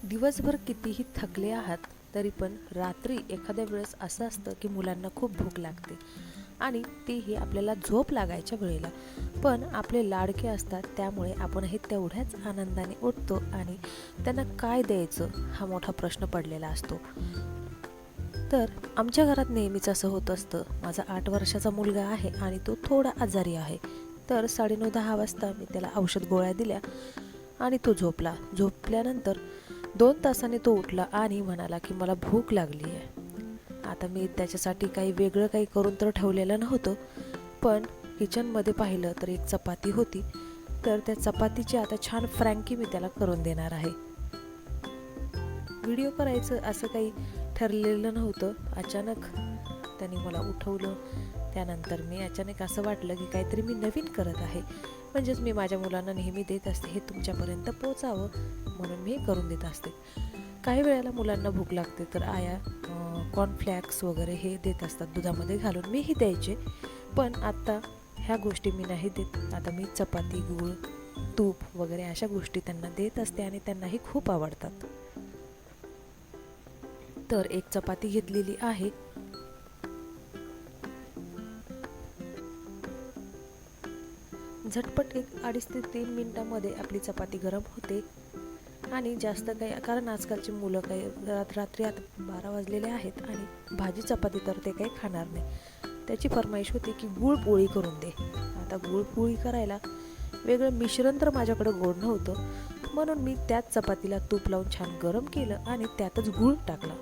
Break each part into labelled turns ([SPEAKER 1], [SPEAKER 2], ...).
[SPEAKER 1] दिवसभर कितीही थकले आहात तरी पण रात्री एखाद्या वेळेस असं असतं की मुलांना खूप भूक लागते आणि तेही आपल्याला झोप लागायच्या वेळेला. पण आपले लाडके असतात त्यामुळे आपणही तेवढ्याच आनंदाने उठतो आणि त्यांना काय द्यायचं हा मोठा प्रश्न पडलेला असतो. तर आमच्या घरात नेहमीच असं होत असतं. माझा 8 वर्षाचा मुलगा आहे आणि तो थोडा आजारी आहे. तर 9:30-10 वाजता मी त्याला औषध गोळ्या दिल्या आणि तो झोपला. झोपल्यानंतर 2 तासाने तो उठला आणि म्हणाला की मला भूक लागली आहे. आता मी त्याच्यासाठी काही वेगळं काही करून तर ठेवलेलं नव्हतं, पण किचनमध्ये पाहिलं तर एक चपाती होती. तर त्या चपातीची आता छान फ्रँकी मी त्याला करून देणार आहे. व्हिडिओ करायचं असं काही ठरलेलं नव्हतं. अचानक त्याने मला उठवलं. त्यानंतर मी अचानक असं वाटलं की काहीतरी मी नवीन करत आहे. म्हणजेच मी माझ्या मुलांना नेहमी देत असते हे तुमच्यापर्यंत पोचावं म्हणून मी हे करून देत असते. काही वेळेला मुलांना भूक लागते तर आया कॉर्नफ्लॅक्स वगैरे हे देत असतात दुधामध्ये घालून, मीही द्यायचे. पण आत्ता ह्या गोष्टी मी नाही देत. आता मी चपाती, गूळ, तूप वगैरे अशा गोष्टी त्यांना देत असते आणि त्यांनाही खूप आवडतात. तर एक चपाती घेतलेली आहे. झटपट एक 2.5 ते 3 मिनिटामध्ये आपली चपाती गरम होते आणि जास्त काही, कारण आजकालची मुलं काही रात्री आता 12 वाजलेले आहेत आणि भाजी चपाती तर ते काही खाणार नाही. त्याची फरमाईश होती की गुळपोळी करून दे. आता गुळपोळी करायला वेगळं मिश्रण तर माझ्याकडं गोड नव्हतं, म्हणून मी त्याच चपातीला तूप लावून छान गरम केलं आणि त्यातच गूळ टाकला.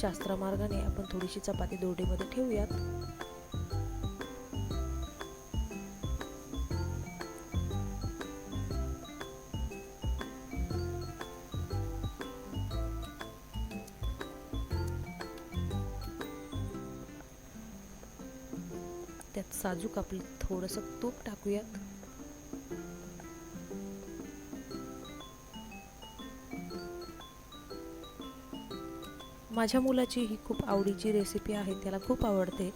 [SPEAKER 1] शास्त्रमार्गाने आपण थोडीशी चपाती दोडीमध्ये ठेवूयात. त्यात साजूक आपलं थोडंसं तूप टाकूयात. माझ्या मुलाची ही खूप आवडीची रेसिपी आहे. त्याला खूप आवडते.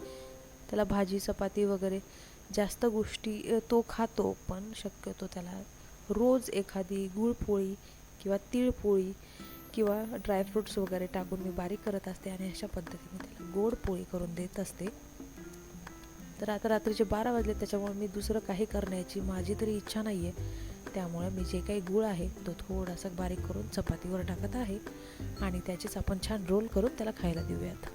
[SPEAKER 1] त्याला भाजी चपाती वगैरे जास्त गोष्टी तो खातो, पण शक्यतो त्याला रोज एखादी गुळपोळी किंवा तिळपोळी किंवा ड्रायफ्रूट्स वगैरे टाकून मी बारीक करत असते आणि अशा पद्धतीने त्याला गोड पोळी करून देत असते. तर आता रात्रीचे 12 वाजले, त्याच्यामुळे मी दुसरं काही करण्याची माझी तरी इच्छा नाही आहे. त्यामुळे मी जे काही गूळ आहे तो थोडासा बारीक करून चपातीवर टाकत आहे आणि त्याचेच आपण छान रोल करून त्याला खायला देऊयात.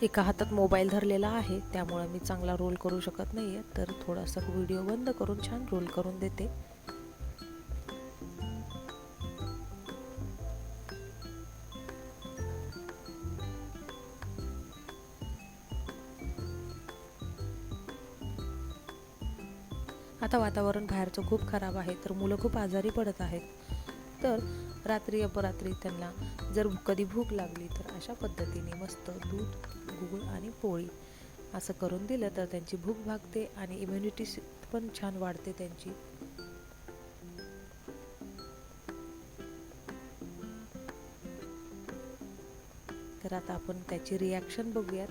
[SPEAKER 1] एका हातात मोबाईल धरलेला आहे त्यामुळे मी चांगला रोल करू शकत नाही आहे, तर थोडासा व्हिडिओ बंद करून छान रोल करून देते. आता वातावरण बाहेरचं खूप खराब आहे, तर मुलं खूप आजारी पडत आहेत. तर रात्री अपरात्री त्यांना जर कधी भूक लागली तर अशा पद्धतीने मस्त दूध, गूळ आणि पोळी असं करून दिलं तर त्यांची भूक भागते आणि इम्युनिटी पण छान वाढते त्यांची. तर आता आपण त्याची रिॲक्शन बघूयात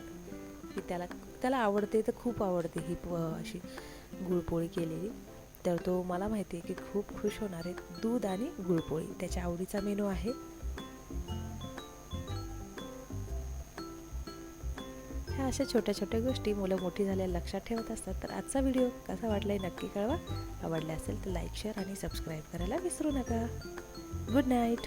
[SPEAKER 1] की त्याला त्याला आवडते, तर खूप आवडते ही अशी गुळपोळी केलेली. तर तो मला माहिती आहे की खूप खुश होणार आहे. दूध आणि गुळपोळी त्याच्या आवडीचा मेनू आहे. ह्या अशा छोट्या छोट्या गोष्टी मुलं मोठी झाल्याला लक्षात ठेवत असतात. तर आजचा व्हिडिओ कसा वाटलाय नक्की कळवा. आवडला असेल तर लाईक, शेअर आणि सबस्क्राईब करायला विसरू नका. Good night.